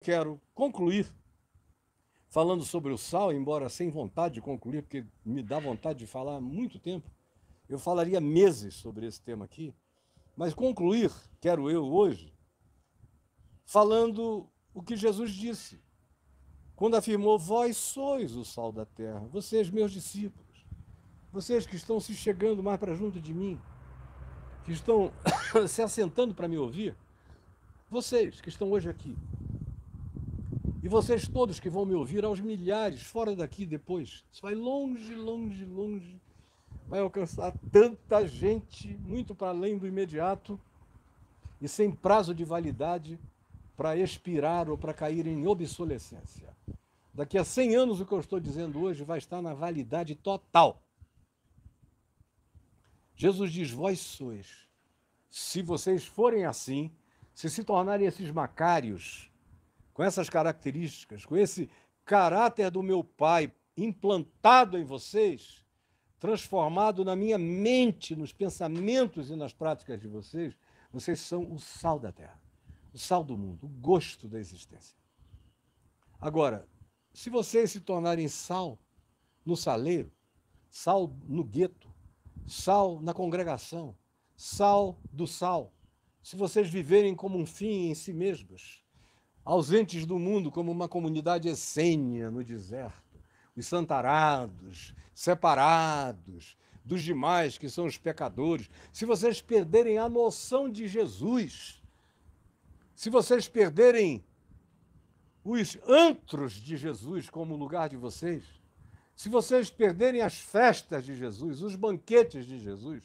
Quero concluir falando sobre o sal, embora sem vontade de concluir, porque me dá vontade de falar há muito tempo. Eu falaria meses sobre esse tema aqui, mas concluir, quero eu hoje, falando o que Jesus disse, quando afirmou: vós sois o sal da terra, vocês, meus discípulos, vocês que estão se chegando mais para junto de mim, que estão se assentando para me ouvir, vocês que estão hoje aqui, e vocês todos que vão me ouvir, aos milhares, fora daqui depois. Isso vai longe, longe, longe. Vai alcançar tanta gente, muito para além do imediato, e sem prazo de validade para expirar ou para cair em obsolescência. Daqui a 100 anos, o que eu estou dizendo hoje vai estar na validade total. Jesus diz: vós sois. Se vocês forem assim, se tornarem esses macários, com essas características, com esse caráter do meu Pai implantado em vocês, transformado na minha mente, nos pensamentos e nas práticas de vocês, vocês são o sal da terra, o sal do mundo, o gosto da existência. Agora, se vocês se tornarem sal no saleiro, sal no gueto, sal na congregação, sal do sal, se vocês viverem como um fim em si mesmos, ausentes do mundo como uma comunidade essênia no deserto, os santarados, separados dos demais que são os pecadores, se vocês perderem a noção de Jesus, se vocês perderem os antros de Jesus como lugar de vocês, se vocês perderem as festas de Jesus, os banquetes de Jesus,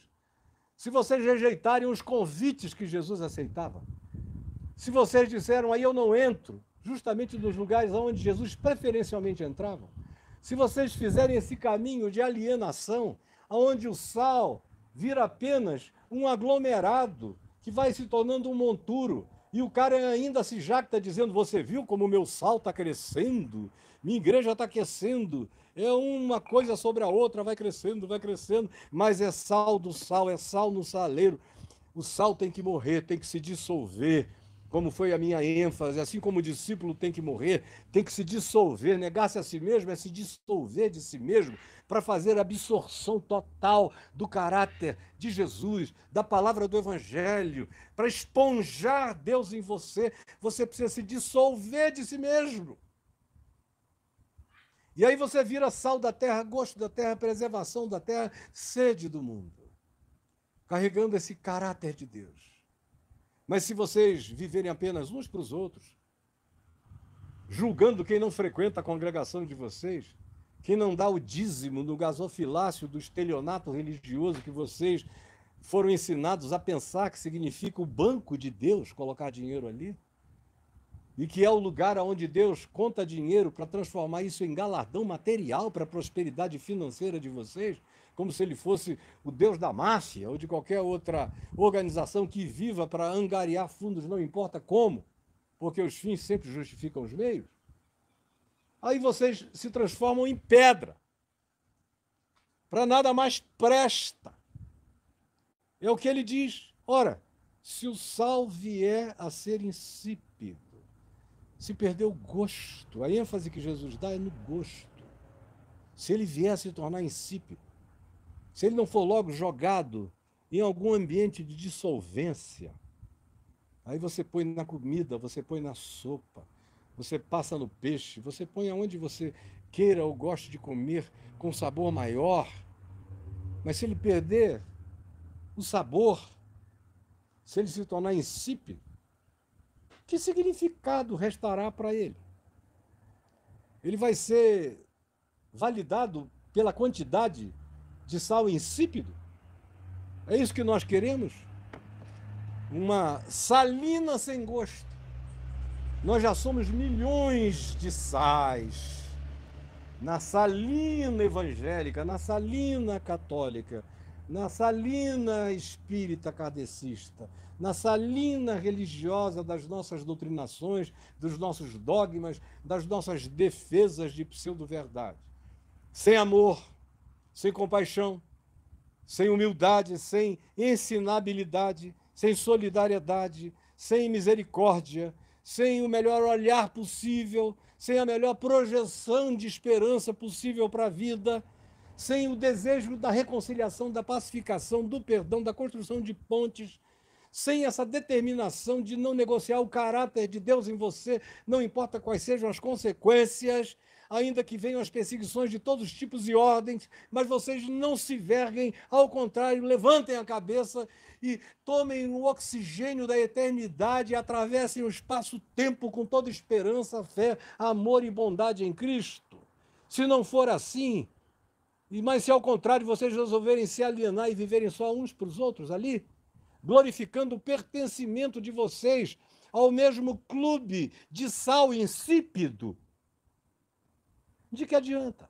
se vocês rejeitarem os convites que Jesus aceitava, se vocês disseram: aí eu não entro, justamente nos lugares onde Jesus preferencialmente entrava, se vocês fizerem esse caminho de alienação, onde o sal vira apenas um aglomerado que vai se tornando um monturo, e o cara ainda se jacta dizendo: você viu como o meu sal está crescendo? Minha igreja está aquecendo. É uma coisa sobre a outra, vai crescendo, mas é sal do sal, é sal no saleiro. O sal tem que morrer, tem que se dissolver, como foi a minha ênfase, assim como o discípulo tem que morrer, tem que se dissolver, negar-se a si mesmo é se dissolver de si mesmo, para fazer a absorção total do caráter de Jesus, da palavra do Evangelho, para esponjar Deus em você, você precisa se dissolver de si mesmo. E aí você vira sal da terra, gosto da terra, preservação da terra, sede do mundo, carregando esse caráter de Deus. Mas se vocês viverem apenas uns para os outros, julgando quem não frequenta a congregação de vocês, quem não dá o dízimo no gasofilácio do estelionato religioso que vocês foram ensinados a pensar que significa o banco de Deus, colocar dinheiro ali, e que é o lugar onde Deus conta dinheiro para transformar isso em galardão material para a prosperidade financeira de vocês, como se ele fosse o Deus da máfia ou de qualquer outra organização que viva para angariar fundos, não importa como, porque os fins sempre justificam os meios. Aí vocês se transformam em pedra. Para nada mais presta. É o que ele diz. Ora, se o sal vier a ser insípido, se perder o gosto, a ênfase que Jesus dá é no gosto. Se ele vier a se tornar insípido, se ele não for logo jogado em algum ambiente de dissolvência, aí você põe na comida, você põe na sopa, você passa no peixe, você põe aonde você queira ou goste de comer com sabor maior, mas se ele perder o sabor, se ele se tornar insípido, que significado restará para ele? Ele vai ser validado pela quantidade de sal insípido? É isso que nós queremos? Uma salina sem gosto. Nós já somos milhões de sais na salina evangélica, na salina católica, na salina espírita kardecista, na salina religiosa das nossas doutrinações, dos nossos dogmas, das nossas defesas de pseudo-verdade. Sem amor, sem compaixão, sem humildade, sem ensinabilidade, sem solidariedade, sem misericórdia, sem o melhor olhar possível, sem a melhor projeção de esperança possível para a vida, sem o desejo da reconciliação, da pacificação, do perdão, da construção de pontes, sem essa determinação de não negociar o caráter de Deus em você, não importa quais sejam as consequências, ainda que venham as perseguições de todos os tipos e ordens, mas vocês não se verguem, ao contrário, levantem a cabeça e tomem o oxigênio da eternidade e atravessem o espaço-tempo com toda esperança, fé, amor e bondade em Cristo. Se não for assim, mas se ao contrário vocês resolverem se alienar e viverem só uns para os outros ali, glorificando o pertencimento de vocês ao mesmo clube de sal insípido, de que adianta?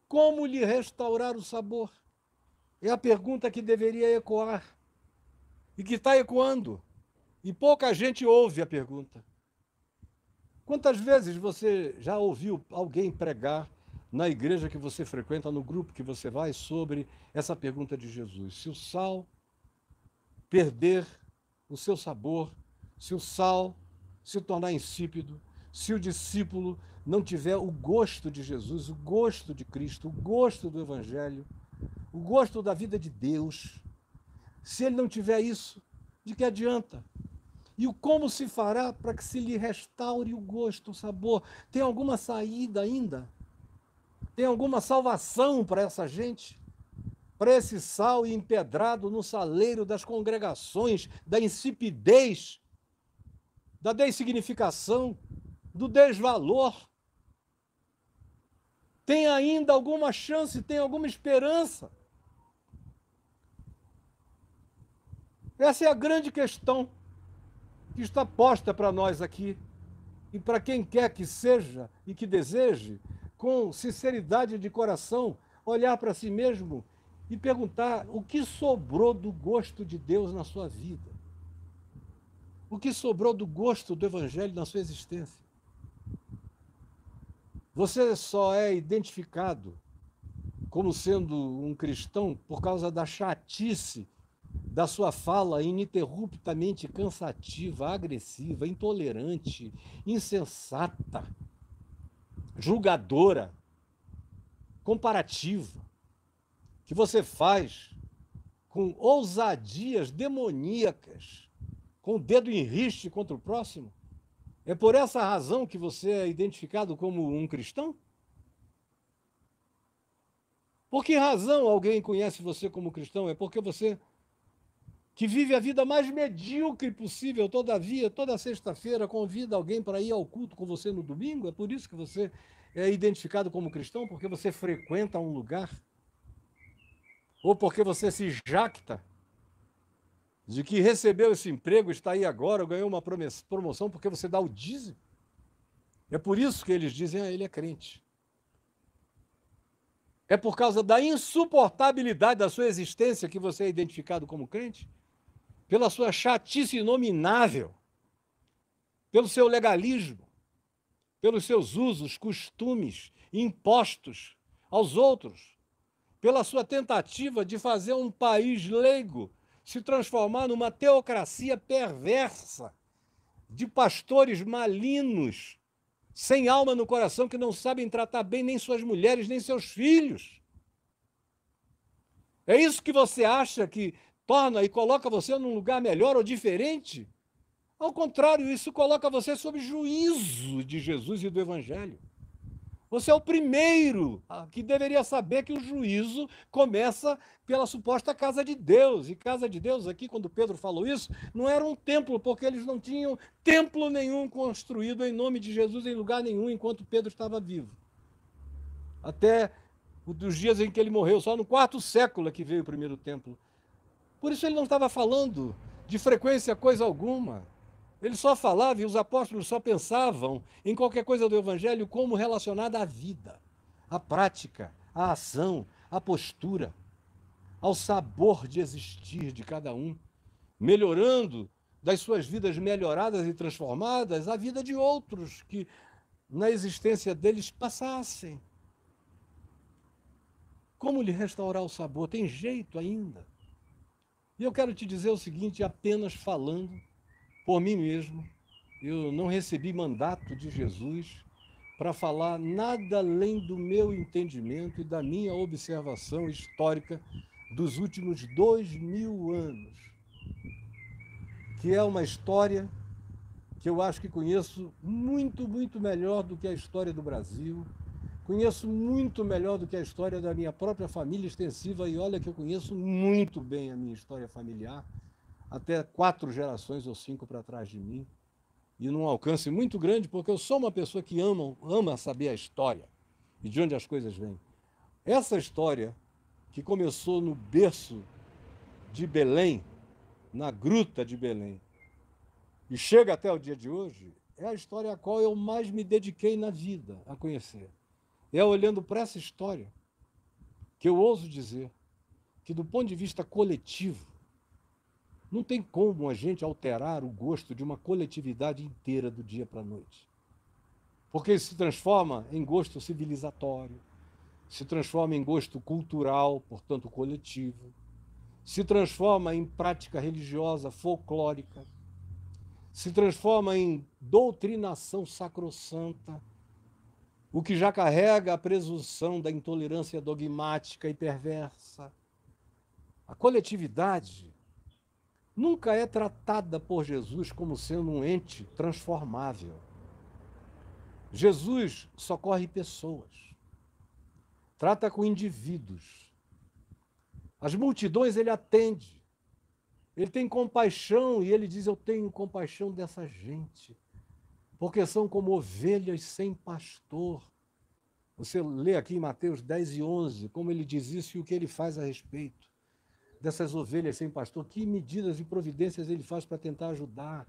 Como lhe restaurar o sabor? É a pergunta que deveria ecoar e que está ecoando. E pouca gente ouve a pergunta. Quantas vezes você já ouviu alguém pregar na igreja que você frequenta, no grupo que você vai, sobre essa pergunta de Jesus? Se o sal perder o seu sabor, se o sal se tornar insípido, se o discípulo não tiver o gosto de Jesus, o gosto de Cristo, o gosto do Evangelho, o gosto da vida de Deus, se ele não tiver isso, de que adianta? E o como se fará para que se lhe restaure o gosto, o sabor? Tem alguma saída ainda? Tem alguma salvação para essa gente? Para esse sal empedrado no saleiro das congregações, da insipidez, da dessignificação, do desvalor? Tem ainda alguma chance, tem alguma esperança? Essa é a grande questão que está posta para nós aqui e para quem quer que seja e que deseje, com sinceridade de coração, olhar para si mesmo e perguntar o que sobrou do gosto de Deus na sua vida. O que sobrou do gosto do Evangelho na sua existência. Você só é identificado como sendo um cristão por causa da chatice da sua fala ininterruptamente cansativa, agressiva, intolerante, insensata, julgadora, comparativa, que você faz com ousadias demoníacas, com o dedo em riste contra o próximo? É por essa razão que você é identificado como um cristão? Por que razão alguém conhece você como cristão? É porque você, que vive a vida mais medíocre possível, todavia, toda sexta-feira, convida alguém para ir ao culto com você no domingo? É por isso que você é identificado como cristão? Porque você frequenta um lugar? Ou porque você se jacta de que recebeu esse emprego, está aí agora, ou ganhou uma promoção porque você dá o dízimo? É por isso que eles dizem, ele é crente. É por causa da insuportabilidade da sua existência que você é identificado como crente? Pela sua chatice inominável, pelo seu legalismo, pelos seus usos, costumes, impostos aos outros, pela sua tentativa de fazer um país leigo se transformar numa teocracia perversa de pastores malignos, sem alma no coração, que não sabem tratar bem nem suas mulheres, nem seus filhos. É isso que você acha que torna e coloca você num lugar melhor ou diferente? Ao contrário, isso coloca você sob juízo de Jesus e do Evangelho. Você é o primeiro que deveria saber que o juízo começa pela suposta casa de Deus. E casa de Deus, aqui, quando Pedro falou isso, não era um templo, porque eles não tinham templo nenhum construído em nome de Jesus em lugar nenhum enquanto Pedro estava vivo. Até os dias em que ele morreu, só no quarto século é que veio o primeiro templo. Por isso ele não estava falando de frequência coisa alguma. Ele só falava e os apóstolos só pensavam em qualquer coisa do Evangelho como relacionada à vida, à prática, à ação, à postura, ao sabor de existir de cada um, melhorando das suas vidas melhoradas e transformadas a vida de outros que na existência deles passassem. Como lhe restaurar o sabor? Tem jeito ainda? E eu quero te dizer o seguinte, apenas falando por mim mesmo, eu não recebi mandato de Jesus para falar nada além do meu entendimento e da minha observação histórica dos últimos 2000 anos, que é uma história que eu acho que conheço muito, muito melhor do que a história do Brasil, conheço muito melhor do que a história da minha própria família extensiva, e olha que eu conheço muito bem a minha história familiar, até 4 gerações ou 5 para trás de mim, e num alcance muito grande, porque eu sou uma pessoa que ama saber a história e de onde as coisas vêm. Essa história, que começou no berço de Belém, na gruta de Belém, e chega até o dia de hoje, é a história a qual eu mais me dediquei na vida a conhecer. É olhando para essa história que eu ouso dizer que, do ponto de vista coletivo, não tem como a gente alterar o gosto de uma coletividade inteira do dia para a noite. Porque isso se transforma em gosto civilizatório, se transforma em gosto cultural, portanto coletivo, se transforma em prática religiosa folclórica, se transforma em doutrinação sacrossanta, o que já carrega a presunção da intolerância dogmática e perversa. A coletividade nunca é tratada por Jesus como sendo um ente transformável. Jesus socorre pessoas, trata com indivíduos. As multidões ele atende, ele tem compaixão e ele diz: eu tenho compaixão dessa gente, porque são como ovelhas sem pastor. Você lê aqui em Mateus 10 e 11 como ele diz isso e o que ele faz a respeito dessas ovelhas sem pastor, que medidas e providências ele faz para tentar ajudar.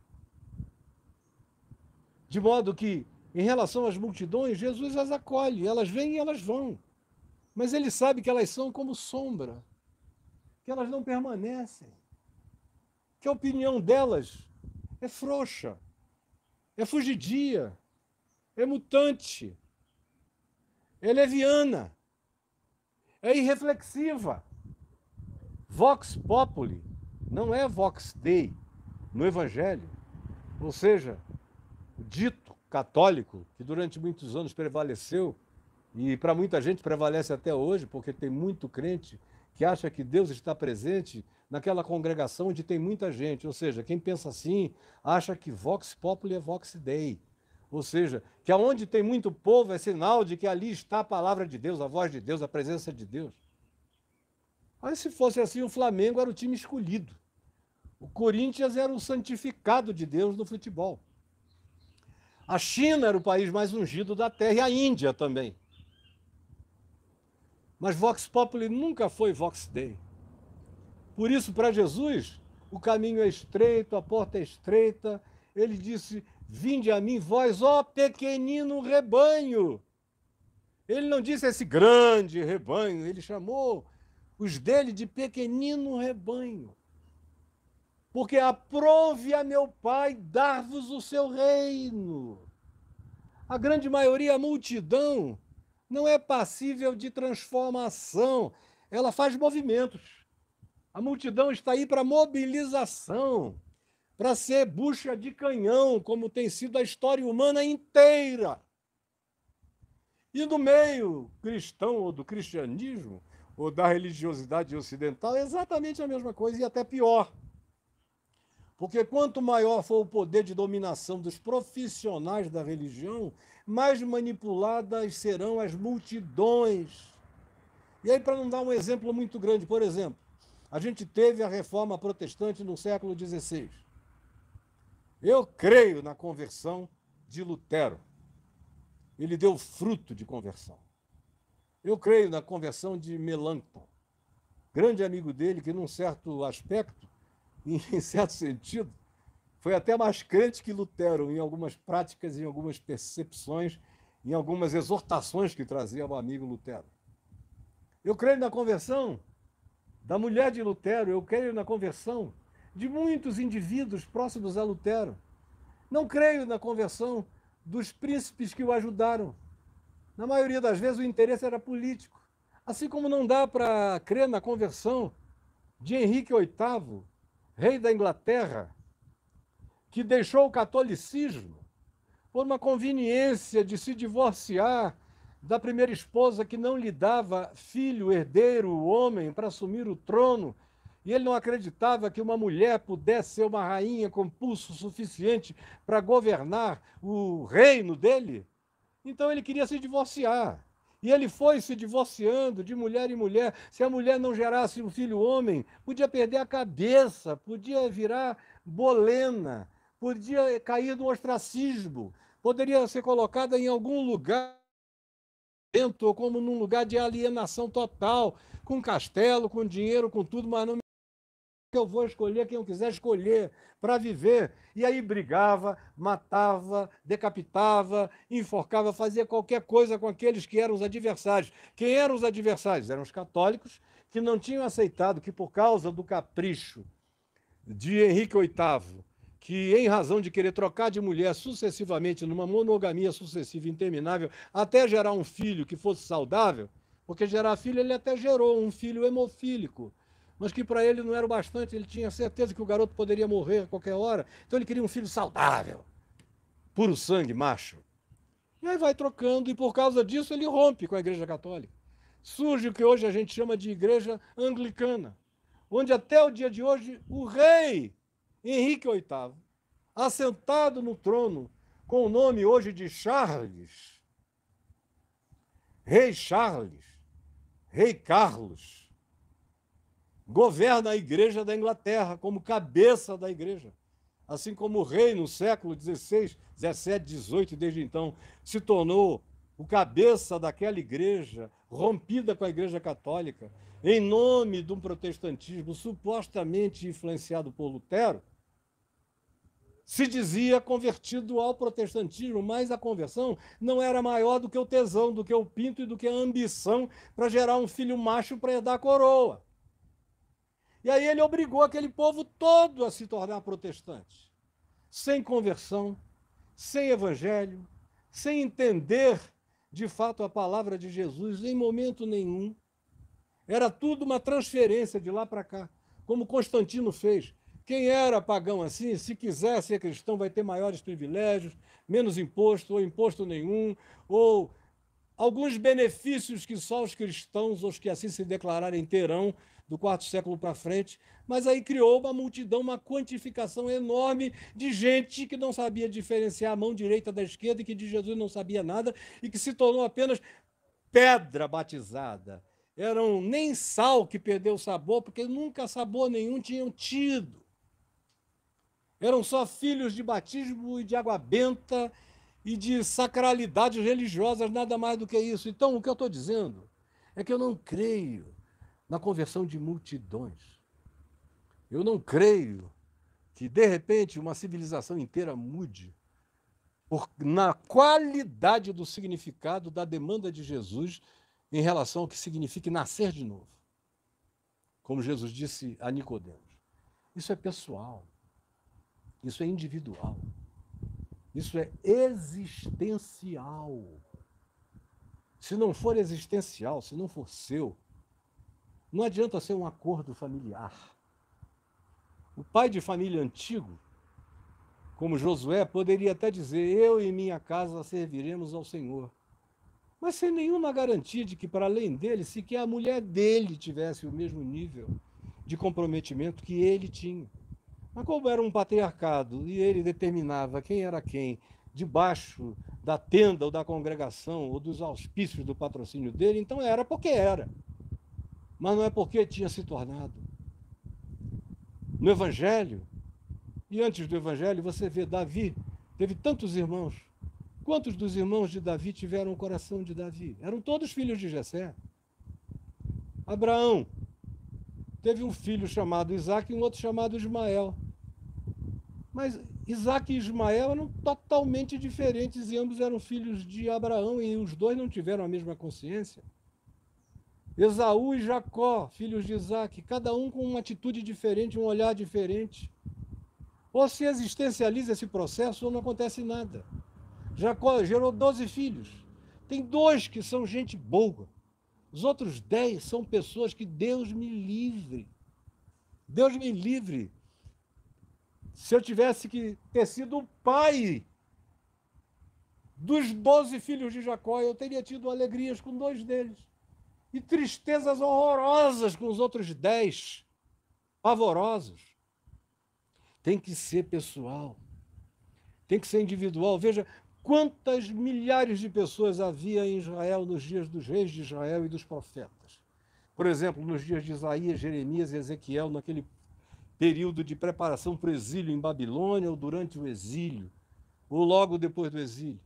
De modo que, em relação às multidões, Jesus as acolhe, elas vêm e elas vão. Mas ele sabe que elas são como sombra, que elas não permanecem, que a opinião delas é frouxa, é fugidia, é mutante, é leviana, é irreflexiva. Vox populi não é vox dei no Evangelho. Ou seja, o dito católico, que durante muitos anos prevaleceu, e para muita gente prevalece até hoje, porque tem muito crente que acha que Deus está presente naquela congregação onde tem muita gente. Ou seja, quem pensa assim, acha que vox populi é vox dei. Ou seja, que aonde tem muito povo é sinal de que ali está a palavra de Deus, a voz de Deus, a presença de Deus. Aí, se fosse assim, o Flamengo era o time escolhido. O Corinthians era o santificado de Deus no futebol. A China era o país mais ungido da terra e a Índia também. Mas Vox Populi nunca foi Vox Dei. Por isso, para Jesus, o caminho é estreito, a porta é estreita. Ele disse: vinde a mim, vós, ó pequenino rebanho. Ele não disse esse grande rebanho, ele chamou os dele de pequenino rebanho. Porque aprove a meu Pai dar-vos o seu reino. A grande maioria, a multidão, não é passível de transformação, ela faz movimentos. A multidão está aí para mobilização, para ser bucha de canhão, como tem sido a história humana inteira. E no meio cristão ou do cristianismo, ou da religiosidade ocidental, é exatamente a mesma coisa e até pior. Porque quanto maior for o poder de dominação dos profissionais da religião, mais manipuladas serão as multidões. E aí, para não dar um exemplo muito grande, por exemplo, a gente teve a reforma protestante no século XVI. Eu creio na conversão de Lutero. Ele deu fruto de conversão. Eu creio na conversão de Melancton, grande amigo dele, que num certo aspecto, em certo sentido, foi até mais crente que Lutero em algumas práticas, em algumas percepções, em algumas exortações que trazia o amigo Lutero. Eu creio na conversão da mulher de Lutero, eu creio na conversão de muitos indivíduos próximos a Lutero. Não creio na conversão dos príncipes que o ajudaram. Na maioria das vezes o interesse era político. Assim como não dá para crer na conversão de Henrique VIII, rei da Inglaterra, que deixou o catolicismo por uma conveniência de se divorciar da primeira esposa que não lhe dava filho herdeiro, homem, para assumir o trono. E ele não acreditava que uma mulher pudesse ser uma rainha com pulso suficiente para governar o reino dele. Então ele queria se divorciar. E ele foi se divorciando de mulher em mulher. Se a mulher não gerasse um filho homem, podia perder a cabeça, podia virar bolena, podia cair no ostracismo, poderia ser colocada em algum lugar, ou como num lugar de alienação total, com castelo, com dinheiro, com tudo, mas não eu vou escolher quem eu quiser escolher para viver. E aí brigava, matava, decapitava, enforcava, fazia qualquer coisa com aqueles que eram os adversários. Quem eram os adversários? Eram os católicos, que não tinham aceitado que, por causa do capricho de Henrique VIII, que, em razão de querer trocar de mulher sucessivamente, numa monogamia sucessiva interminável, até gerar um filho que fosse saudável, porque gerar filho, ele até gerou um filho hemofílico, mas que para ele não era o bastante, ele tinha certeza que o garoto poderia morrer a qualquer hora, então ele queria um filho saudável, puro sangue, macho. E aí vai trocando, e por causa disso ele rompe com a Igreja Católica. Surge o que hoje a gente chama de Igreja Anglicana, onde até o dia de hoje o rei Henrique VIII, assentado no trono, com o nome hoje de Charles, Rei Carlos, governa a Igreja da Inglaterra como cabeça da Igreja. Assim como o rei no século XVI, XVII, XVIII, desde então, se tornou o cabeça daquela igreja, rompida com a Igreja Católica, em nome de um protestantismo supostamente influenciado por Lutero, se dizia convertido ao protestantismo, mas a conversão não era maior do que o tesão, do que o pinto e do que a ambição para gerar um filho macho para herdar a coroa. E aí ele obrigou aquele povo todo a se tornar protestante, sem conversão, sem evangelho, sem entender de fato a palavra de Jesus em momento nenhum. Era tudo uma transferência de lá para cá, como Constantino fez. Quem era pagão assim, se quiser ser cristão, vai ter maiores privilégios, menos imposto, ou imposto nenhum, ou alguns benefícios que só os cristãos, os que assim se declararem, terão do quarto século para frente. Mas aí criou uma multidão, uma quantificação enorme de gente que não sabia diferenciar a mão direita da esquerda e que de Jesus não sabia nada e que se tornou apenas pedra batizada. Eram nem sal que perdeu o sabor, porque nunca sabor nenhum tinham tido. Eram só filhos de batismo e de água benta e de sacralidades religiosas, nada mais do que isso. Então, o que eu estou dizendo é que eu não creio na conversão de multidões. Eu não creio que, de repente, uma civilização inteira mude na qualidade do significado da demanda de Jesus em relação ao que significa nascer de novo. Como Jesus disse a Nicodemos. Isso é pessoal. Isso é individual. Isso é existencial. Se não for existencial, se não for seu, não adianta ser um acordo familiar. O pai de família antigo, como Josué, poderia até dizer: eu e minha casa serviremos ao Senhor. Mas sem nenhuma garantia de que, para além dele, sequer a mulher dele tivesse o mesmo nível de comprometimento que ele tinha. Mas como era um patriarcado e ele determinava quem era quem, debaixo da tenda ou da congregação ou dos auspícios do patrocínio dele, então era porque era. Mas não é porque tinha se tornado. No Evangelho, e antes do Evangelho, você vê Davi, teve tantos irmãos. Quantos dos irmãos de Davi tiveram o coração de Davi? Eram todos filhos de Jessé. Abraão teve um filho chamado Isaque e um outro chamado Ismael. Mas Isaque e Ismael eram totalmente diferentes e ambos eram filhos de Abraão e os dois não tiveram a mesma consciência. Esaú e Jacó, filhos de Isaque, cada um com uma atitude diferente, um olhar diferente. Ou se existencializa esse processo ou não acontece nada. Jacó gerou 12 filhos. Tem 2 que são gente boa. Os outros 10 são pessoas que Deus me livre. Deus me livre Se eu tivesse que ter sido o pai dos 12 filhos de Jacó, eu teria tido alegrias com 2 deles e tristezas horrorosas com os outros 10, pavorosos. Tem que ser pessoal, tem que ser individual. Veja quantas milhares de pessoas havia em Israel nos dias dos reis de Israel e dos profetas. Por exemplo, nos dias de Isaías, Jeremias e Ezequiel, naquele período de preparação para o exílio em Babilônia, ou durante o exílio, ou logo depois do exílio.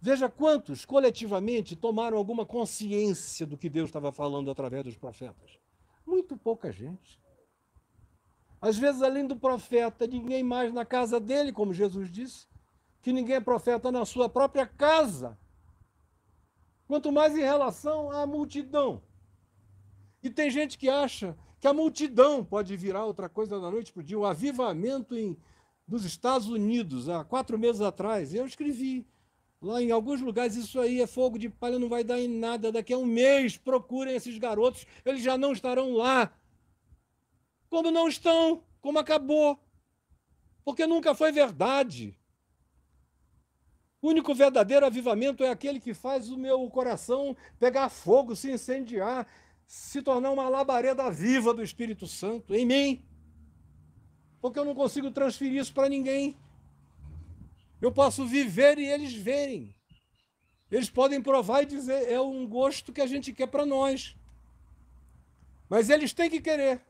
Veja quantos, coletivamente, tomaram alguma consciência do que Deus estava falando através dos profetas. Muito pouca gente. Às vezes, além do profeta, ninguém mais na casa dele, como Jesus disse, que ninguém é profeta na sua própria casa. Quanto mais em relação à multidão. E tem gente que acha que a multidão pode virar outra coisa da noite para o dia. O avivamento dos Estados Unidos, há 4 meses atrás, eu escrevi lá em alguns lugares, isso aí é fogo de palha, não vai dar em nada. Daqui a um mês, procurem esses garotos, eles já não estarão lá. Como não estão, como acabou. Porque nunca foi verdade. O único verdadeiro avivamento é aquele que faz o meu coração pegar fogo, se incendiar, se tornar uma labareda viva do Espírito Santo em mim. Porque eu não consigo transferir isso para ninguém. Eu posso viver e eles verem. Eles podem provar e dizer, é um gosto que a gente quer para nós. Mas eles têm que querer.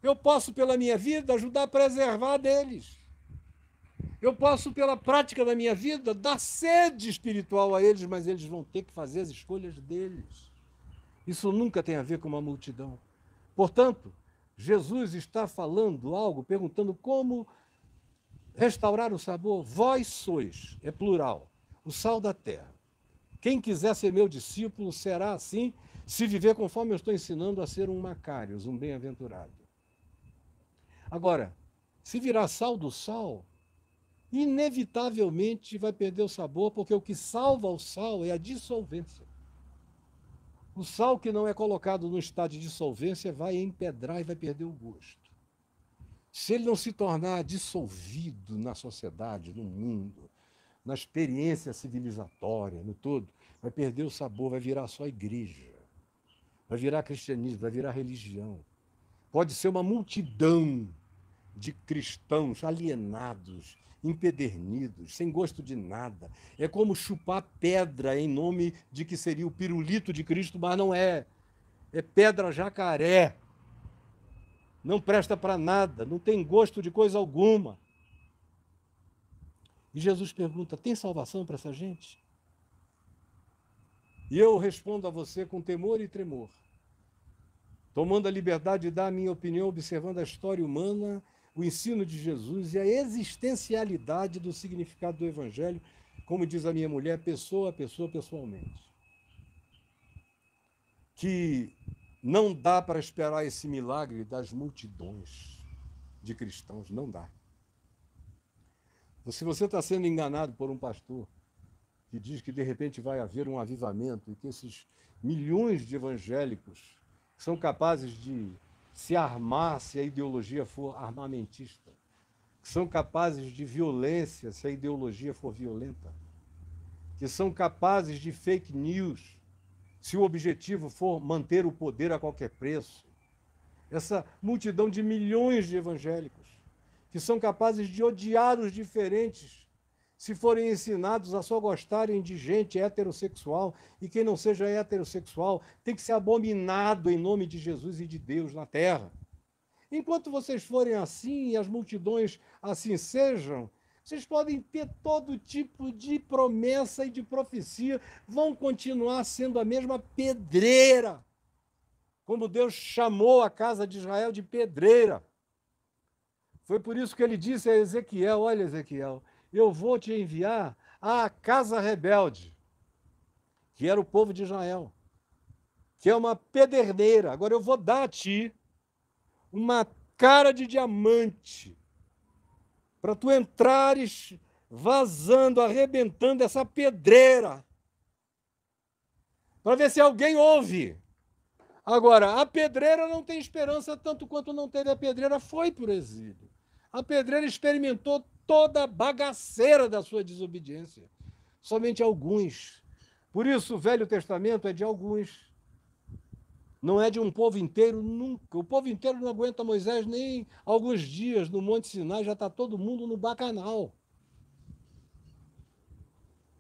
Eu posso, pela minha vida, ajudar a preservar deles. Eu posso, pela prática da minha vida, dar sede espiritual a eles, mas eles vão ter que fazer as escolhas deles. Isso nunca tem a ver com uma multidão. Portanto, Jesus está falando algo, perguntando como restaurar o sabor. Vós sois, é plural, o sal da terra. Quem quiser ser meu discípulo será assim, se viver conforme eu estou ensinando a ser um Macários, um bem-aventurado. Agora, se virar sal do sal, inevitavelmente vai perder o sabor, porque o que salva o sal é a dissolvência. O sal que não é colocado no estado de dissolvência vai empedrar e vai perder o gosto. Se ele não se tornar dissolvido na sociedade, no mundo, na experiência civilizatória, no todo, vai perder o sabor, vai virar só igreja, vai virar cristianismo, vai virar religião. Pode ser uma multidão de cristãos alienados, empedernidos, sem gosto de nada. É como chupar pedra em nome de que seria o pirulito de Cristo, mas não é. É pedra jacaré. Não presta para nada, não tem gosto de coisa alguma. E Jesus pergunta, tem salvação para essa gente? E eu respondo a você com temor e tremor, tomando a liberdade de dar a minha opinião, observando a história humana, o ensino de Jesus e a existencialidade do significado do Evangelho, como diz a minha mulher, pessoa a pessoa, pessoalmente. Que não dá para esperar esse milagre das multidões de cristãos, não dá. Se você está sendo enganado por um pastor que diz que de repente vai haver um avivamento e que esses milhões de evangélicos são capazes de se armar se a ideologia for armamentista, que são capazes de violência se a ideologia for violenta, que são capazes de fake news se o objetivo for manter o poder a qualquer preço. Essa multidão de milhões de evangélicos que são capazes de odiar os diferentes se forem ensinados a só gostarem de gente heterossexual, e quem não seja heterossexual tem que ser abominado em nome de Jesus e de Deus na terra. Enquanto vocês forem assim e as multidões assim sejam, vocês podem ter todo tipo de promessa e de profecia, vão continuar sendo a mesma pedreira, como Deus chamou a casa de Israel de pedreira. Foi por isso que ele disse a Ezequiel, olha, Ezequiel, eu vou te enviar à casa rebelde, que era o povo de Israel, que é uma pederneira. Agora eu vou dar a ti uma cara de diamante, para tu entrares vazando, arrebentando essa pedreira, para ver se alguém ouve. Agora, a pedreira não tem esperança, tanto quanto não teve a pedreira, foi para o exílio. A pedreira experimentou toda a bagaceira da sua desobediência. Somente alguns. Por isso, o Velho Testamento é de alguns. Não é de um povo inteiro nunca. O povo inteiro não aguenta Moisés nem alguns dias no Monte Sinai, já está todo mundo no bacanal.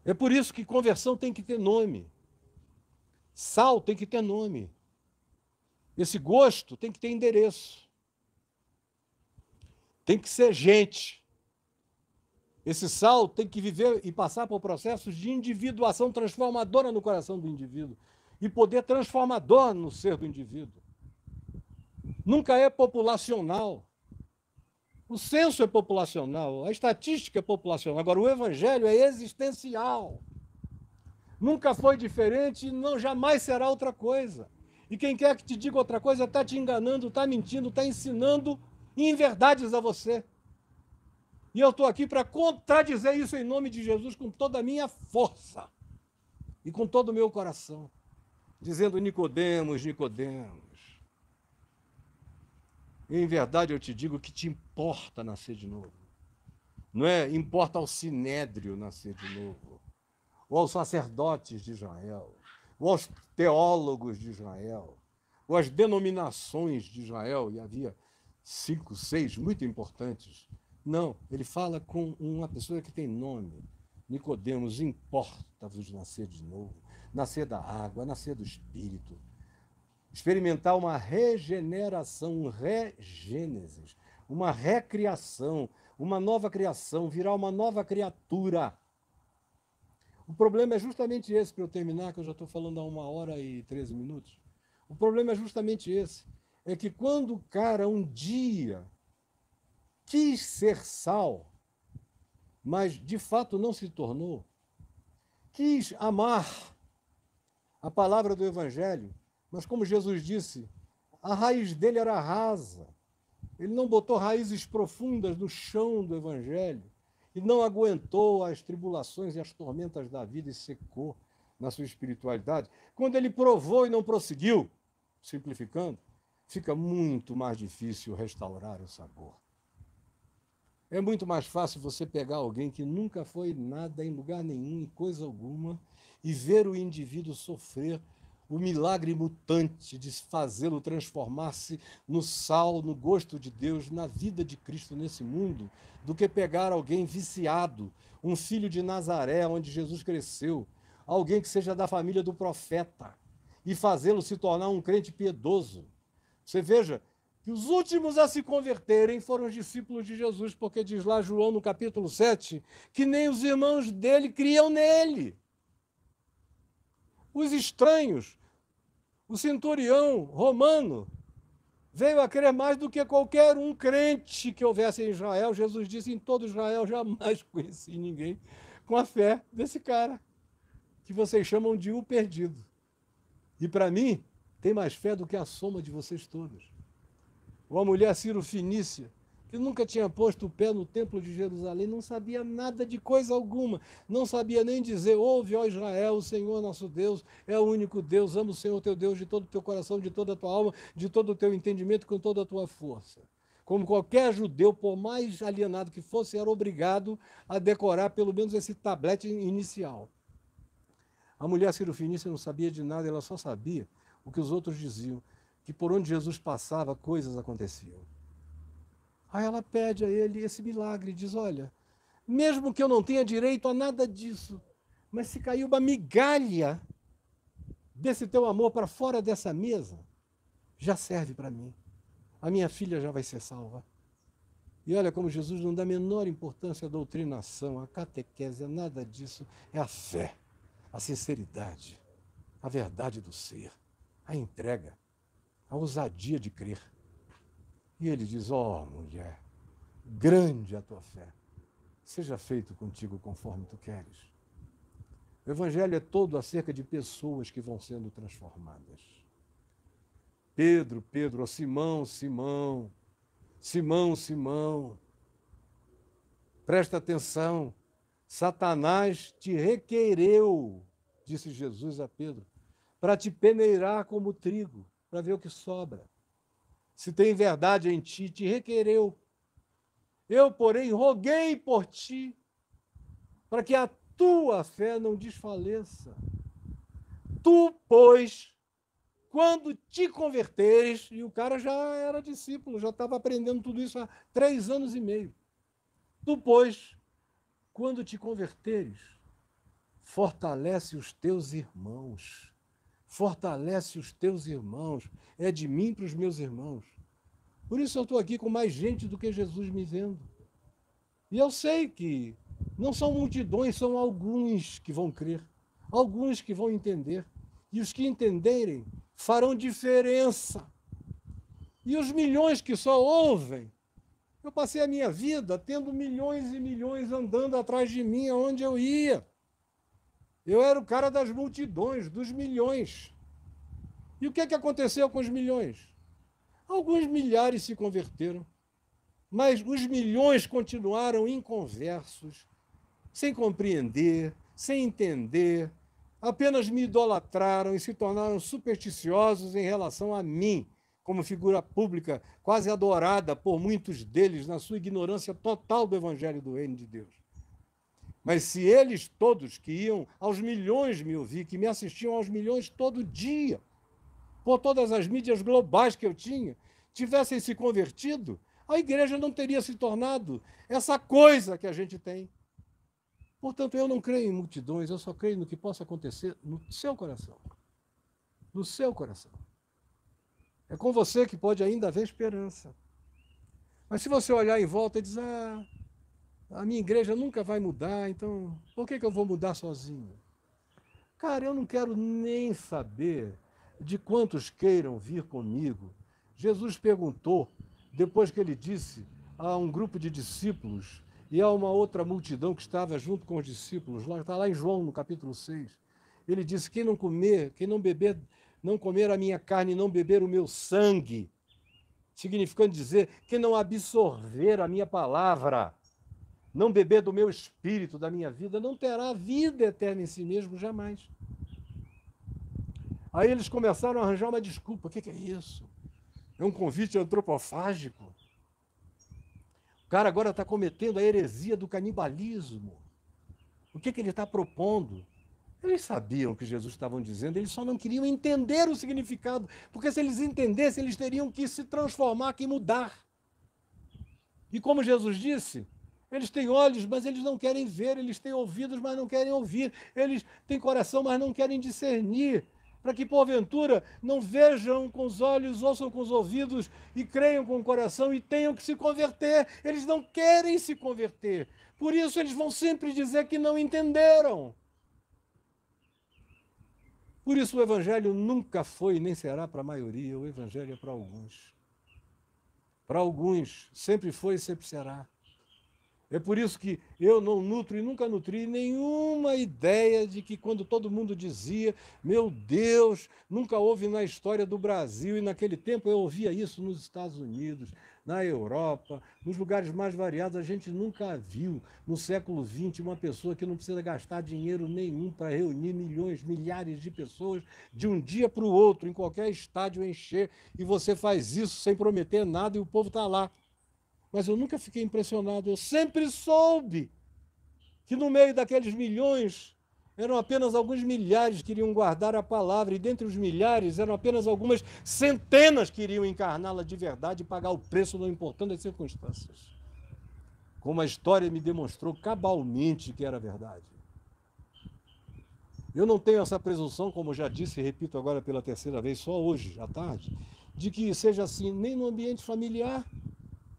É por isso que conversão tem que ter nome. Sal tem que ter nome. Esse gosto tem que ter endereço. Tem que ser gente. Esse sal tem que viver e passar por processos de individuação transformadora no coração do indivíduo e poder transformador no ser do indivíduo. Nunca é populacional. O censo é populacional, a estatística é populacional. Agora, o evangelho é existencial. Nunca foi diferente e não jamais será outra coisa. E quem quer que te diga outra coisa está te enganando, está mentindo, está ensinando inverdades a você. E eu estou aqui para contradizer isso em nome de Jesus com toda a minha força e com todo o meu coração, dizendo: Nicodemos, Nicodemos, em verdade eu te digo que te importa nascer de novo. Não é? Importa ao sinédrio nascer de novo, ou aos sacerdotes de Israel, ou aos teólogos de Israel, ou às denominações de Israel, e havia 5, 6 muito importantes. Não, ele fala com uma pessoa que tem nome. Nicodemos, importa-vos nascer de novo, nascer da água, nascer do Espírito, experimentar uma regeneração, um regênesis, uma recriação, uma nova criação, virar uma nova criatura. O problema é justamente esse, para eu terminar, que eu já estou falando há 1h13. O problema é justamente esse, é que quando o cara um dia quis ser sal, mas de fato não se tornou, quis amar a palavra do Evangelho, mas como Jesus disse, a raiz dele era rasa. Ele não botou raízes profundas no chão do Evangelho e não aguentou as tribulações e as tormentas da vida e secou na sua espiritualidade. Quando ele provou e não prosseguiu, simplificando, fica muito mais difícil restaurar o sabor. É muito mais fácil você pegar alguém que nunca foi nada em lugar nenhum, em coisa alguma, e ver o indivíduo sofrer o milagre mutante de fazê-lo transformar-se no sal, no gosto de Deus, na vida de Cristo nesse mundo, do que pegar alguém viciado, um filho de Nazaré, onde Jesus cresceu, alguém que seja da família do profeta, e fazê-lo se tornar um crente piedoso. Você veja que os últimos a se converterem foram os discípulos de Jesus, porque diz lá João no capítulo 7, que nem os irmãos dele criam nele. Os estranhos, o centurião romano, veio a crer mais do que qualquer um crente que houvesse em Israel. Jesus disse: em todo Israel jamais conheci ninguém com a fé desse cara, que vocês chamam de o perdido. E para mim, tem mais fé do que a soma de vocês todos. Ou a mulher Ciro-Fenícia, que nunca tinha posto o pé no templo de Jerusalém, não sabia nada de coisa alguma, não sabia nem dizer: ouve, ó Israel, o Senhor nosso Deus é o único Deus, ama o Senhor teu Deus de todo o teu coração, de toda a tua alma, de todo o teu entendimento, com toda a tua força. Como qualquer judeu, por mais alienado que fosse, era obrigado a decorar pelo menos esse tablete inicial. A mulher Ciro-Fenícia não sabia de nada, ela só sabia o que os outros diziam, que por onde Jesus passava, coisas aconteciam. Aí ela pede a ele esse milagre, diz: olha, mesmo que eu não tenha direito a nada disso, mas se cair uma migalha desse teu amor para fora dessa mesa, já serve para mim. A minha filha já vai ser salva. E olha como Jesus não dá a menor importância à doutrinação, à catequese, a nada disso. É a fé, a sinceridade, a verdade do ser, a entrega, a ousadia de crer. E ele diz: ó, mulher, grande a tua fé, seja feito contigo conforme tu queres. O Evangelho é todo acerca de pessoas que vão sendo transformadas. Pedro, Pedro, ó Simão, Simão, Simão, Simão, presta atenção, Satanás te requereu, disse Jesus a Pedro, para te peneirar como trigo, para ver o que sobra. Se tem verdade em ti, te requereu. Eu, porém, roguei por ti, para que a tua fé não desfaleça. Tu, pois, quando te converteres, e o cara já era discípulo, já estava aprendendo tudo isso há 3 anos e meio. Tu, pois, quando te converteres, fortalece os teus irmãos. Fortalece os teus irmãos. É de mim para os meus irmãos. Por isso eu estou aqui com mais gente do que Jesus me vendo. E eu sei que não são multidões, são alguns que vão crer, alguns que vão entender. E os que entenderem farão diferença. E os milhões que só ouvem, eu passei a minha vida tendo milhões e milhões andando atrás de mim aonde eu ia. Eu era o cara das multidões, dos milhões. E o que aconteceu com os milhões? Alguns milhares se converteram, mas os milhões continuaram inconversos, sem compreender, sem entender, apenas me idolatraram e se tornaram supersticiosos em relação a mim, como figura pública, quase adorada por muitos deles na sua ignorância total do Evangelho do Reino de Deus. Mas se eles todos que iam aos milhões me ouvir, que me assistiam aos milhões todo dia, por todas as mídias globais que eu tinha, tivessem se convertido, a igreja não teria se tornado essa coisa que a gente tem. Portanto, eu não creio em multidões, eu só creio no que possa acontecer no seu coração. No seu coração. É com você que pode ainda haver esperança. Mas se você olhar em volta e dizer, a minha igreja nunca vai mudar, então por que eu vou mudar sozinho? Cara, eu não quero nem saber de quantos queiram vir comigo. Jesus perguntou, depois que ele disse a um grupo de discípulos e a uma outra multidão que estava junto com os discípulos, está lá em João, no capítulo 6, ele disse, quem não comer, quem não beber, não comer a minha carne e não beber o meu sangue, significando dizer, quem não absorver a minha palavra, não beber do meu espírito, da minha vida, não terá vida eterna em si mesmo jamais. Aí eles começaram a arranjar uma desculpa. O que é isso? É um convite antropofágico? O cara agora está cometendo a heresia do canibalismo. O que ele está propondo? Eles sabiam o que Jesus estava dizendo, eles só não queriam entender o significado, porque se eles entendessem, eles teriam que se transformar, que mudar. E como Jesus disse, eles têm olhos, mas eles não querem ver, eles têm ouvidos, mas não querem ouvir, eles têm coração, mas não querem discernir, para que, porventura, não vejam com os olhos, ouçam com os ouvidos e creiam com o coração e tenham que se converter. Eles não querem se converter. Por isso, eles vão sempre dizer que não entenderam. Por isso, o Evangelho nunca foi nem será para a maioria, o Evangelho é para alguns. Para alguns, sempre foi e sempre será. É por isso que eu não nutro e nunca nutri nenhuma ideia de que quando todo mundo dizia, meu Deus, nunca houve na história do Brasil, e naquele tempo eu ouvia isso nos Estados Unidos, na Europa, nos lugares mais variados, a gente nunca viu no século XX uma pessoa que não precisa gastar dinheiro nenhum para reunir milhões, milhares de pessoas de um dia para o outro, em qualquer estádio encher, e você faz isso sem prometer nada e o povo está lá. Mas eu nunca fiquei impressionado, eu sempre soube que no meio daqueles milhões eram apenas alguns milhares que iriam guardar a palavra, e dentre os milhares eram apenas algumas centenas que iriam encarná-la de verdade e pagar o preço, não importando as circunstâncias. Como a história me demonstrou cabalmente que era verdade. Eu não tenho essa presunção, como já disse e repito agora pela terceira vez, só hoje, à tarde, de que seja assim nem no ambiente familiar.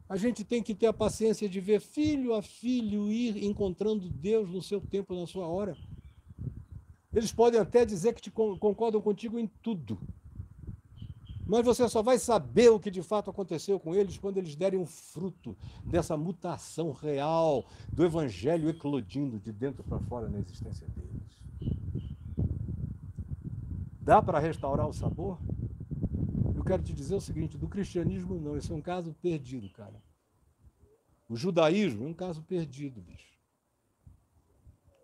A gente tem que ter a paciência de ver filho a filho ir encontrando Deus no seu tempo, na sua hora. Eles podem até dizer que concordam contigo em tudo. Mas você só vai saber o que de fato aconteceu com eles quando eles derem um fruto dessa mutação real do evangelho eclodindo de dentro para fora na existência deles. Dá para restaurar o sabor? Eu quero te dizer o seguinte, do cristianismo não, esse é um caso perdido, cara. O judaísmo é um caso perdido, bicho.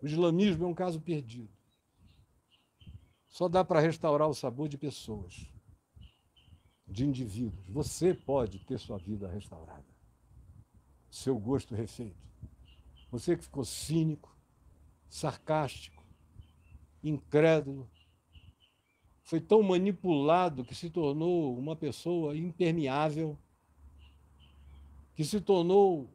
O islamismo é um caso perdido. Só dá para restaurar o sabor de pessoas, de indivíduos. Você pode ter sua vida restaurada. seu gosto refeito. Você que ficou cínico, sarcástico, incrédulo, foi tão manipulado que se tornou uma pessoa impermeável, que se tornou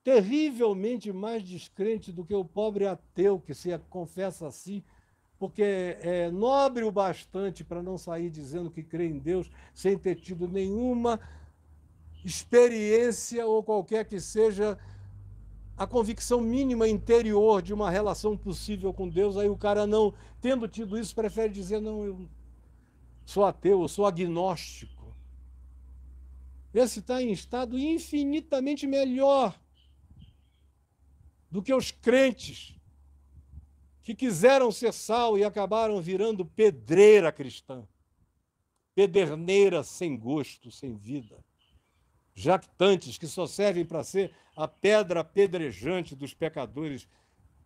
terrivelmente mais descrente do que o pobre ateu que se confessa assim, porque é nobre o bastante para não sair dizendo que crê em Deus sem ter tido nenhuma experiência ou qualquer que seja a convicção mínima interior de uma relação possível com Deus. Aí o cara, não tendo tido isso, prefere dizer: não, eu sou ateu, eu sou agnóstico. Esse está em estado infinitamente melhor do que os crentes que quiseram ser sal e acabaram virando pedreira cristã, pederneira sem gosto, sem vida, jactantes que só servem para ser a pedra apedrejante dos pecadores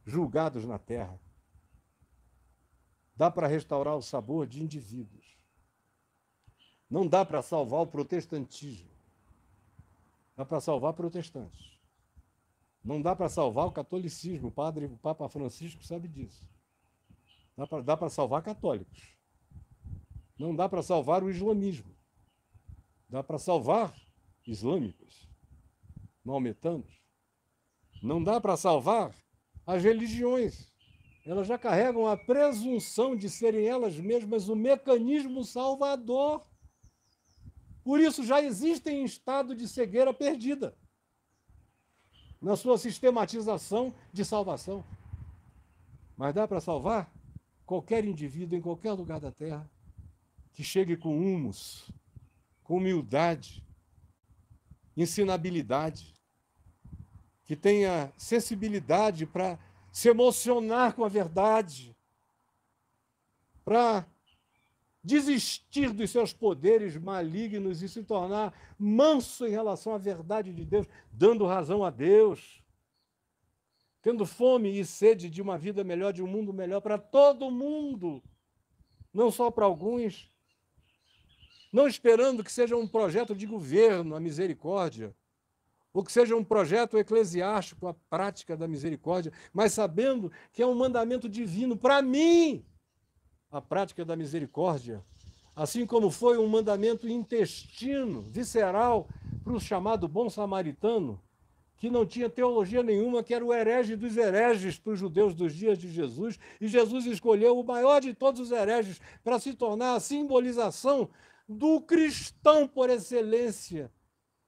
julgados na terra. Dá para restaurar o sabor de indivíduos. Não dá para salvar o protestantismo. Dá para salvar protestantes. Não dá para salvar o catolicismo. O Papa Francisco sabe disso. Dá para salvar católicos. Não dá para salvar o islamismo. Dá para salvar islâmicos, maometanos. Não dá para salvar as religiões. Elas já carregam a presunção de serem elas mesmas o mecanismo salvador. Por isso já existem em estado de cegueira perdida na sua sistematização de salvação. Mas dá para salvar qualquer indivíduo em qualquer lugar da terra que chegue com humus, com humildade, ensinabilidade, que tenha sensibilidade para se emocionar com a verdade, para desistir dos seus poderes malignos e se tornar manso em relação à verdade de Deus, dando razão a Deus, tendo fome e sede de uma vida melhor, de um mundo melhor para todo mundo, não só para alguns, não esperando que seja um projeto de governo, a misericórdia, ou que seja um projeto eclesiástico, a prática da misericórdia, mas sabendo que é um mandamento divino para mim, a prática da misericórdia, assim como foi um mandamento intestino, visceral, para o chamado bom samaritano, que não tinha teologia nenhuma, que era o herege dos hereges para os judeus dos dias de Jesus, e Jesus escolheu o maior de todos os hereges para se tornar a simbolização do cristão por excelência,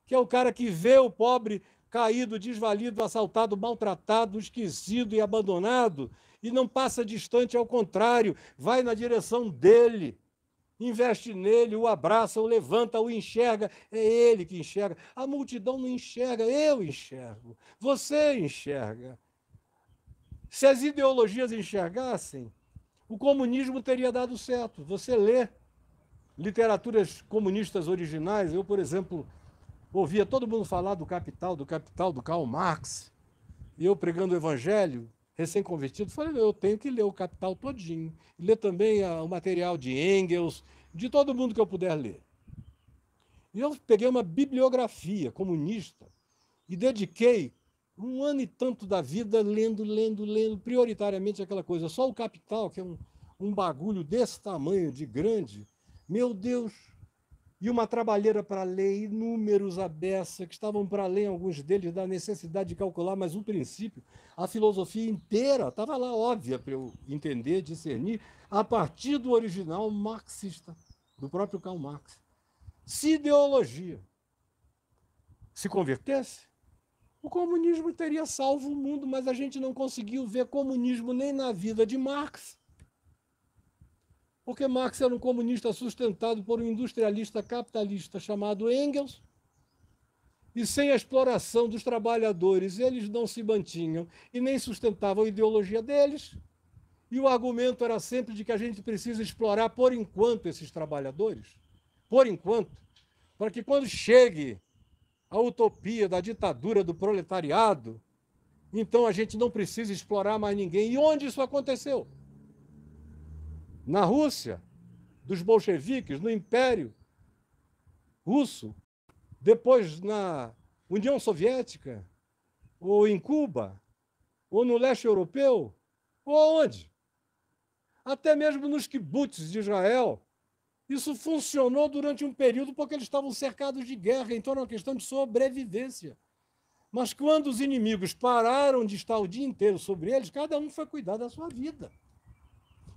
que é o cara que vê o pobre caído, desvalido, assaltado, maltratado, esquecido e abandonado, e não passa distante, ao contrário, vai na direção dele, investe nele, o abraça, o levanta, o enxerga. É ele que enxerga. A multidão não enxerga, eu enxergo, você enxerga. Se as ideologias enxergassem, o comunismo teria dado certo. Você lê literaturas comunistas originais, eu, por exemplo, ouvia todo mundo falar do Capital, do Karl Marx, e eu pregando o Evangelho, recém-convertido, falei: eu tenho que ler o Capital todinho, e ler também o material de Engels, de todo mundo que eu puder ler. E eu peguei uma bibliografia comunista e dediquei 1 ano e tanto da vida lendo, prioritariamente aquela coisa. Só o Capital, que é um bagulho desse tamanho, de grande, meu Deus! E uma trabalheira para ler, inúmeros à beça, que estavam para ler, alguns deles, da necessidade de calcular, mas o princípio, a filosofia inteira, estava lá óbvia para eu entender, discernir, a partir do original marxista, do próprio Karl Marx. Se ideologia se convertesse, o comunismo teria salvo o mundo, mas a gente não conseguiu ver comunismo nem na vida de Marx, porque Marx era um comunista sustentado por um industrialista capitalista chamado Engels, e sem a exploração dos trabalhadores eles não se mantinham e nem sustentavam a ideologia deles, e o argumento era sempre de que a gente precisa explorar por enquanto esses trabalhadores, por enquanto, para que quando chegue a utopia da ditadura do proletariado, então a gente não precisa explorar mais ninguém. E onde isso aconteceu? Na Rússia, dos bolcheviques, no Império Russo, depois na União Soviética, ou em Cuba, ou no leste europeu, ou aonde? Até mesmo nos kibbutz de Israel. Isso funcionou durante um período porque eles estavam cercados de guerra, então era uma questão de sobrevivência. Mas quando os inimigos pararam de estar o dia inteiro sobre eles, cada um foi cuidar da sua vida.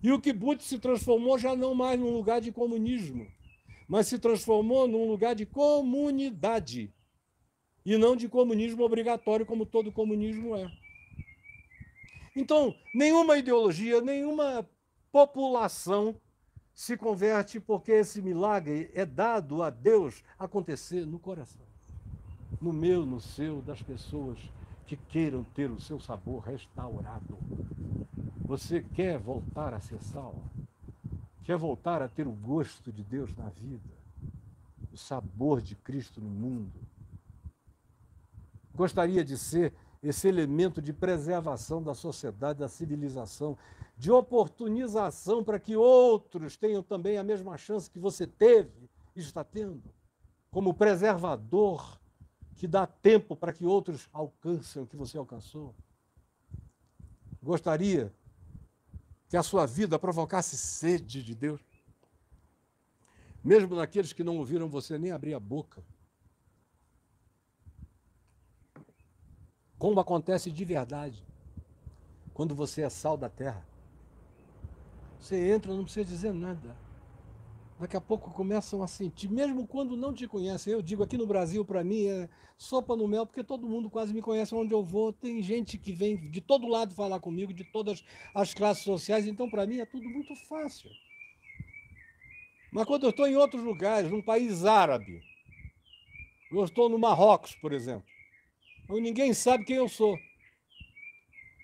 E o kibbutz se transformou já não mais num lugar de comunismo, mas se transformou num lugar de comunidade. E não de comunismo obrigatório, como todo comunismo é. Então, nenhuma ideologia, nenhuma população se converte porque esse milagre é dado a Deus acontecer no coração. No meu, no seu, das pessoas que queiram ter o seu sabor restaurado. Você quer voltar a ser sal? Quer voltar a ter o gosto de Deus na vida? O sabor de Cristo no mundo? Gostaria de ser esse elemento de preservação da sociedade, da civilização, de oportunização para que outros tenham também a mesma chance que você teve e está tendo, como preservador que dá tempo para que outros alcancem o que você alcançou. Gostaria que a sua vida provocasse sede de Deus, mesmo naqueles que não ouviram você nem abrir a boca. Como acontece de verdade quando você é sal da terra. Você entra, não precisa dizer nada. Daqui a pouco começam a sentir, mesmo quando não te conhecem. Eu digo, aqui no Brasil, para mim, é sopa no mel, porque todo mundo quase me conhece onde eu vou. Tem gente que vem de todo lado falar comigo, de todas as classes sociais, então para mim é tudo muito fácil. Mas quando eu estou em outros lugares, num país árabe, eu estou no Marrocos, por exemplo, onde ninguém sabe quem eu sou.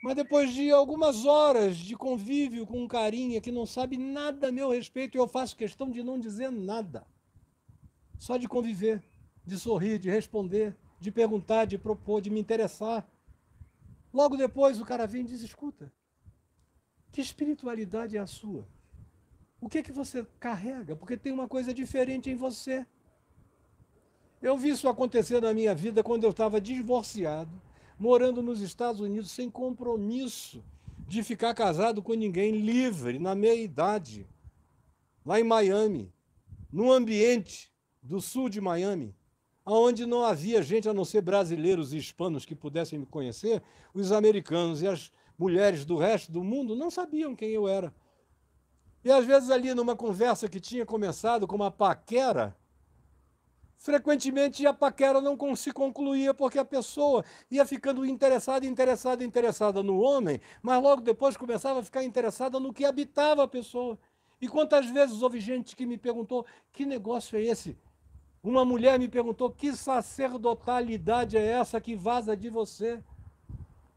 Mas depois de algumas horas de convívio com um carinha que não sabe nada a meu respeito, eu faço questão de não dizer nada. Só de conviver, de sorrir, de responder, de perguntar, de propor, de me interessar. Logo depois o cara vem e diz, escuta, que espiritualidade é a sua? O que é que você carrega? Porque tem uma coisa diferente em você. Eu vi isso acontecer na minha vida quando eu estava divorciado, morando nos Estados Unidos, sem compromisso de ficar casado com ninguém, livre, na meia idade, lá em Miami, num ambiente do sul de Miami, onde não havia gente a não ser brasileiros e hispanos que pudessem me conhecer, os americanos e as mulheres do resto do mundo não sabiam quem eu era. E às vezes ali numa conversa que tinha começado com uma paquera, frequentemente a paquera não se concluía porque a pessoa ia ficando interessada no homem, mas logo depois começava a ficar interessada no que habitava a pessoa. E quantas vezes houve gente que me perguntou, que negócio é esse? Uma mulher me perguntou, que sacerdotalidade é essa que vaza de você?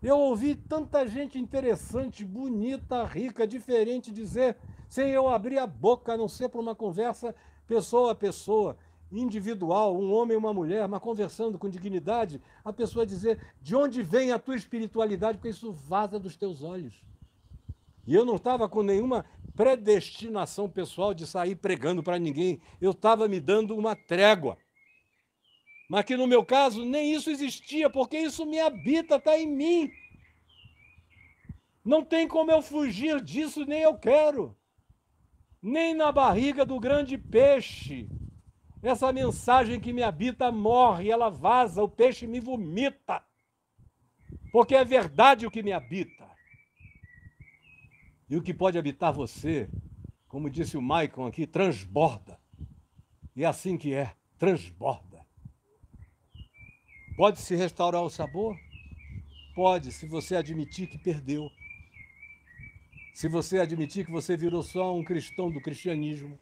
Eu ouvi tanta gente interessante, bonita, rica, diferente dizer, sem eu abrir a boca, a não ser para uma conversa pessoa a pessoa, individual, um homem e uma mulher, mas conversando com dignidade, a pessoa dizer, de onde vem a tua espiritualidade, porque isso vaza dos teus olhos. E eu não estava com nenhuma predestinação pessoal de sair pregando para ninguém, eu estava me dando uma trégua. Mas que no meu caso nem isso existia, porque isso me habita, está em mim. Não tem como eu fugir disso, nem eu quero. Nem na barriga do grande peixe. Essa mensagem que me habita morre, ela vaza, o peixe me vomita. Porque é verdade o que me habita. E o que pode habitar você, como disse o Maicon aqui, transborda. E é assim que é, transborda. Pode se restaurar o sabor? Pode, se você admitir que perdeu. Se você admitir que você virou só um cristão do cristianismo,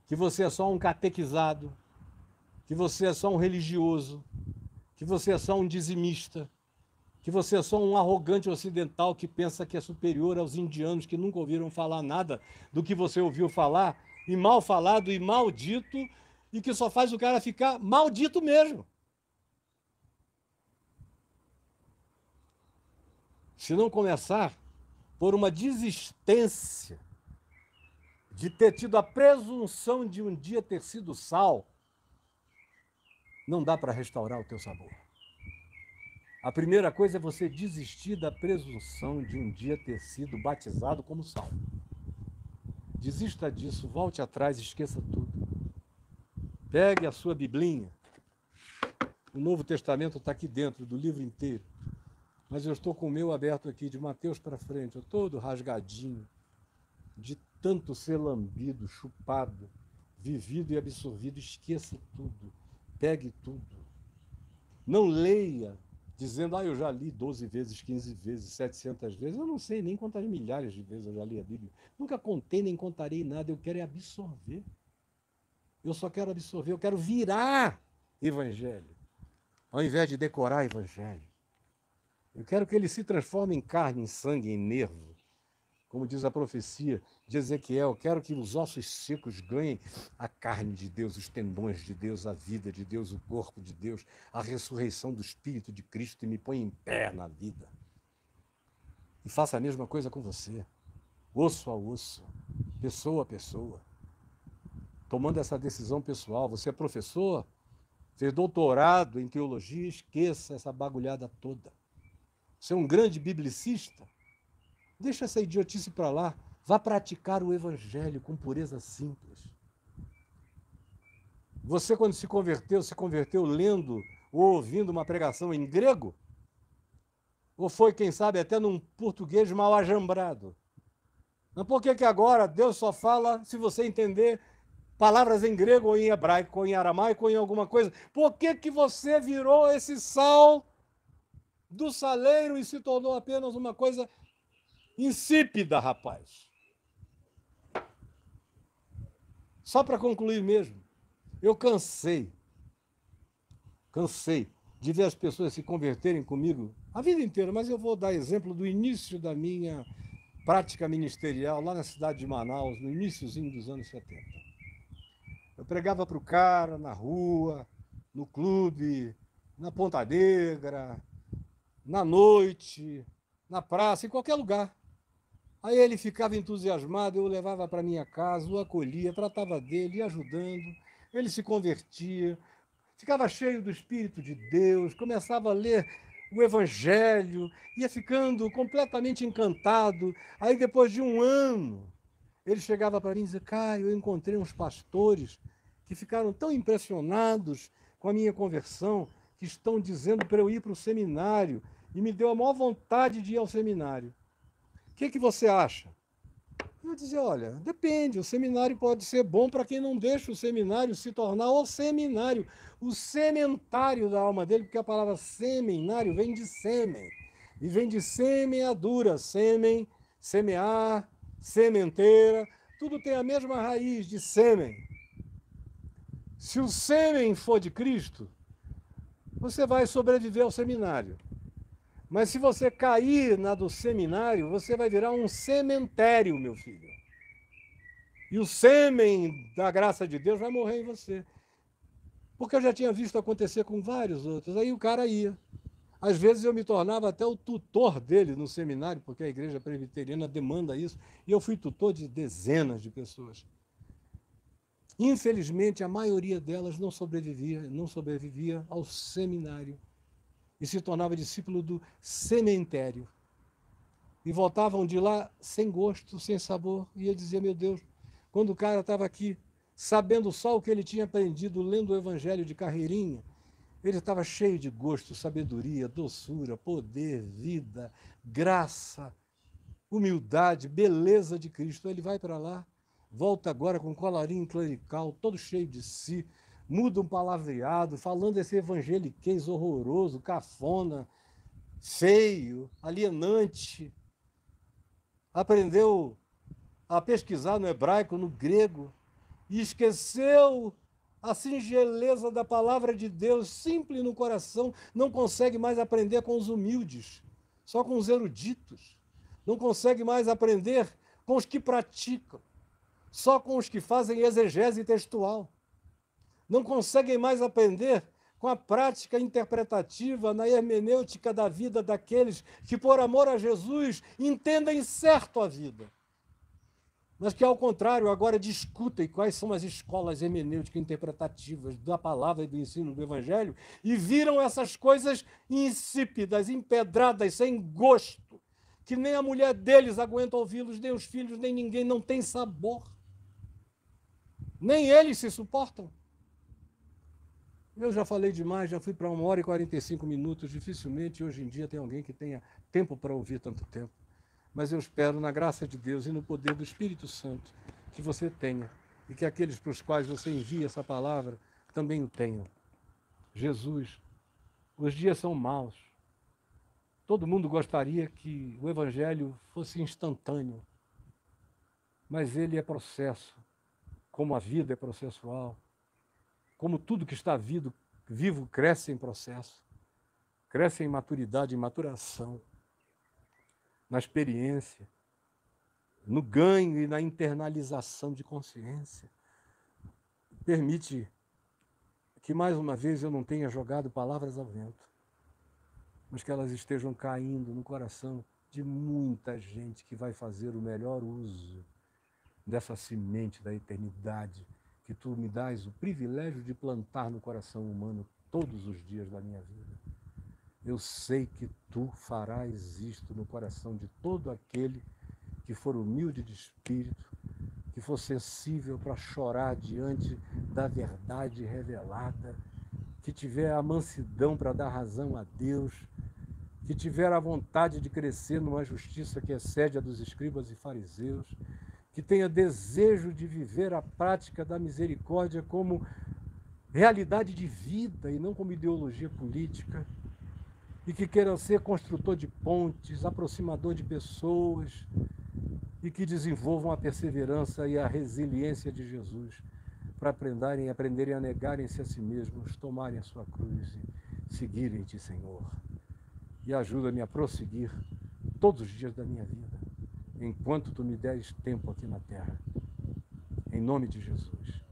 que você é só um catequizado, que você é só um religioso, que você é só um dizimista, que você é só um arrogante ocidental que pensa que é superior aos indianos que nunca ouviram falar nada do que você ouviu falar, e mal falado e maldito, e que só faz o cara ficar maldito mesmo. Se não começar por uma desistência de ter tido a presunção de um dia ter sido sal, não dá para restaurar o teu sabor. A primeira coisa é você desistir da presunção de um dia ter sido batizado como salvo. Desista disso, volte atrás, esqueça tudo. Pegue a sua biblinha. O Novo Testamento está aqui dentro do livro inteiro. Mas eu estou com o meu aberto aqui, de Mateus para frente, eu todo rasgadinho, de tanto ser lambido, chupado, vivido e absorvido. Esqueça tudo, pegue tudo. Não leia dizendo, eu já li 12 vezes, 15 vezes, 700 vezes. Eu não sei nem quantas milhares de vezes eu já li a Bíblia. Nunca contei nem contarei nada, eu quero é absorver. Eu só quero absorver, eu quero virar evangelho, ao invés de decorar evangelho. Eu quero que ele se transforme em carne, em sangue, em nervo. Como diz a profecia de Ezequiel, quero que os ossos secos ganhem a carne de Deus, os tendões de Deus, a vida de Deus, o corpo de Deus, a ressurreição do Espírito de Cristo e me põe em pé na vida. E faça a mesma coisa com você, osso a osso, pessoa a pessoa, tomando essa decisão pessoal. Você é professor, fez doutorado em teologia, esqueça essa bagulhada toda. Você é um grande biblicista, deixa essa idiotice para lá. Vá praticar o evangelho com pureza simples. Você, quando se converteu lendo ou ouvindo uma pregação em grego? Ou foi, quem sabe, até num português mal ajambrado? Mas por que agora Deus só fala se você entender palavras em grego ou em hebraico, ou em aramaico, ou em alguma coisa? Por que você virou esse sal do saleiro e se tornou apenas uma coisa insípida, rapaz? Só para concluir mesmo, eu cansei de ver as pessoas se converterem comigo a vida inteira, mas eu vou dar exemplo do início da minha prática ministerial lá na cidade de Manaus, no iniciozinho dos anos 70. Eu pregava para o cara na rua, no clube, na Ponta Negra, na noite, na praça, em qualquer lugar. Aí ele ficava entusiasmado, eu o levava para minha casa, o acolhia, tratava dele, ia ajudando, ele se convertia, ficava cheio do Espírito de Deus, começava a ler o Evangelho, ia ficando completamente encantado. Aí, depois de um ano, ele chegava para mim e dizia, Caio, eu encontrei uns pastores que ficaram tão impressionados com a minha conversão, que estão dizendo para eu ir para o seminário, e me deu a maior vontade de ir ao seminário. O que você acha? Eu dizia, olha, depende, o seminário pode ser bom para quem não deixa o seminário se tornar o seminário, o sementário da alma dele, porque a palavra seminário vem de sêmen, e vem de semeadura, sêmen, semear, sementeira, tudo tem a mesma raiz de sêmen. Se o sêmen for de Cristo, você vai sobreviver ao seminário. Mas se você cair na do seminário, você vai virar um sementério, meu filho. E o sêmen da graça de Deus vai morrer em você. Porque eu já tinha visto acontecer com vários outros. Aí o cara ia. Às vezes eu me tornava até o tutor dele no seminário, porque a igreja presbiteriana demanda isso. E eu fui tutor de dezenas de pessoas. Infelizmente, a maioria delas não sobrevivia ao seminário. E se tornava discípulo do cemitério. E voltavam de lá sem gosto, sem sabor. E eu dizia, meu Deus, quando o cara estava aqui, sabendo só o que ele tinha aprendido, lendo o Evangelho de carreirinha, ele estava cheio de gosto, sabedoria, doçura, poder, vida, graça, humildade, beleza de Cristo. Ele vai para lá, volta agora com colarinho clerical, todo cheio de si, muda um palavreado, falando esse evangeliquez horroroso, cafona, feio, alienante. Aprendeu a pesquisar no hebraico, no grego, e esqueceu a singeleza da palavra de Deus, simples no coração, não consegue mais aprender com os humildes, só com os eruditos. Não consegue mais aprender com os que praticam, só com os que fazem exegese textual. Não conseguem mais aprender com a prática interpretativa na hermenêutica da vida daqueles que, por amor a Jesus, entendem certo a vida. mas que, ao contrário, agora discutem quais são as escolas hermenêuticas interpretativas da palavra e do ensino do Evangelho e viram essas coisas insípidas, empedradas, sem gosto, que nem a mulher deles aguenta ouvi-los, nem os filhos, nem ninguém, não tem sabor. Nem eles se suportam. Eu já falei demais, já fui para 1h45, dificilmente hoje em dia tem alguém que tenha tempo para ouvir tanto tempo. Mas eu espero, na graça de Deus e no poder do Espírito Santo, que você tenha, e que aqueles para os quais você envia essa palavra também o tenham. Jesus, os dias são maus. Todo mundo gostaria que o Evangelho fosse instantâneo, mas ele é processo, como a vida é processual, como tudo que está vivo cresce em processo, cresce em maturidade, em maturação, na experiência, no ganho e na internalização de consciência. Permite que, mais uma vez, eu não tenha jogado palavras ao vento, mas que elas estejam caindo no coração de muita gente que vai fazer o melhor uso dessa semente da eternidade que tu me dás o privilégio de plantar no coração humano todos os dias da minha vida. Eu sei que tu farás isto no coração de todo aquele que for humilde de espírito, que for sensível para chorar diante da verdade revelada, que tiver a mansidão para dar razão a Deus, que tiver a vontade de crescer numa justiça que excede a dos escribas e fariseus, que tenha desejo de viver a prática da misericórdia como realidade de vida e não como ideologia política, e que queira ser construtor de pontes, aproximador de pessoas, e que desenvolvam a perseverança e a resiliência de Jesus para aprenderem a negarem-se a si mesmos, tomarem a sua cruz e seguirem-te, Senhor. E ajuda-me a prosseguir todos os dias da minha vida, enquanto tu me deres tempo aqui na terra. Em nome de Jesus.